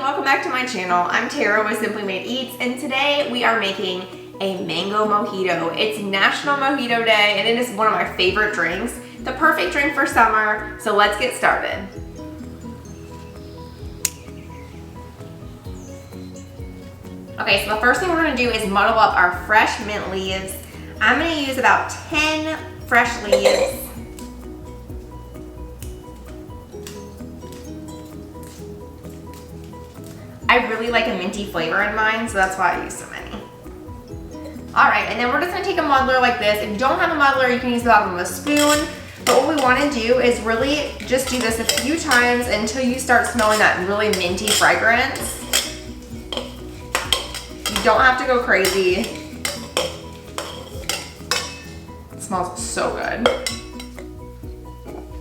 welcome back to my channel. I'm Tara with Simply Made Eats, and today we are making a mango mojito. It's National Mojito Day, and it is one of my favorite drinks. The perfect drink for summer, so let's get started. Okay, so the first thing we're gonna do is muddle up our fresh mint leaves. I'm gonna use about 10 fresh leaves. I really like a minty flavor in mine, so that's why I use so many. All right, and then we're just gonna take a muddler like this. If you don't have a muddler, you can use the bottom of a spoon. But what we wanna do is really just do this a few times until you start smelling that really minty fragrance. You don't have to go crazy. It smells so good.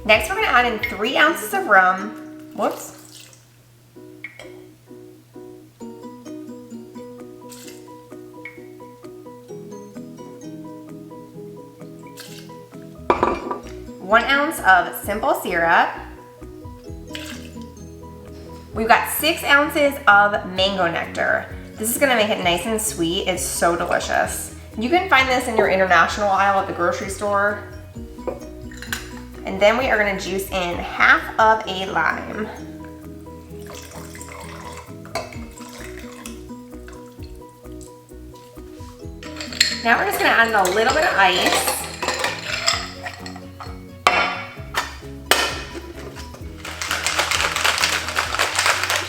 Next, we're gonna add in 3 ounces of rum. Whoops. One ounce of simple syrup. We've got 6 ounces of mango nectar. This is gonna make it nice and sweet. It's so delicious. You can find this in your international aisle at the grocery store. And then we are gonna juice in half of a lime. Now we're just gonna add in a little bit of ice.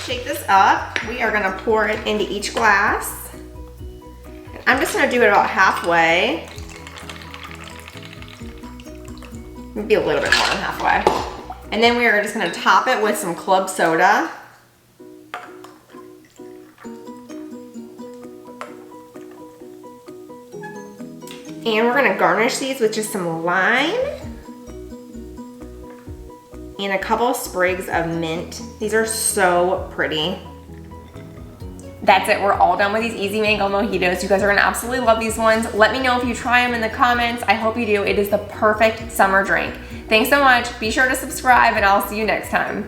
Shake this up. We are gonna pour it into each glass. I'm just gonna do it about halfway. Maybe a little bit more than halfway. And then we are just gonna top it with some club soda. And we're gonna garnish these with just some lime and a couple of sprigs of mint. These are so pretty. That's it, we're all done with these easy mango mojitos. You guys are gonna absolutely love these ones. Let me know if you try them in the comments. I hope you do. It is the perfect summer drink. Thanks so much. Be sure to subscribe and I'll see you next time.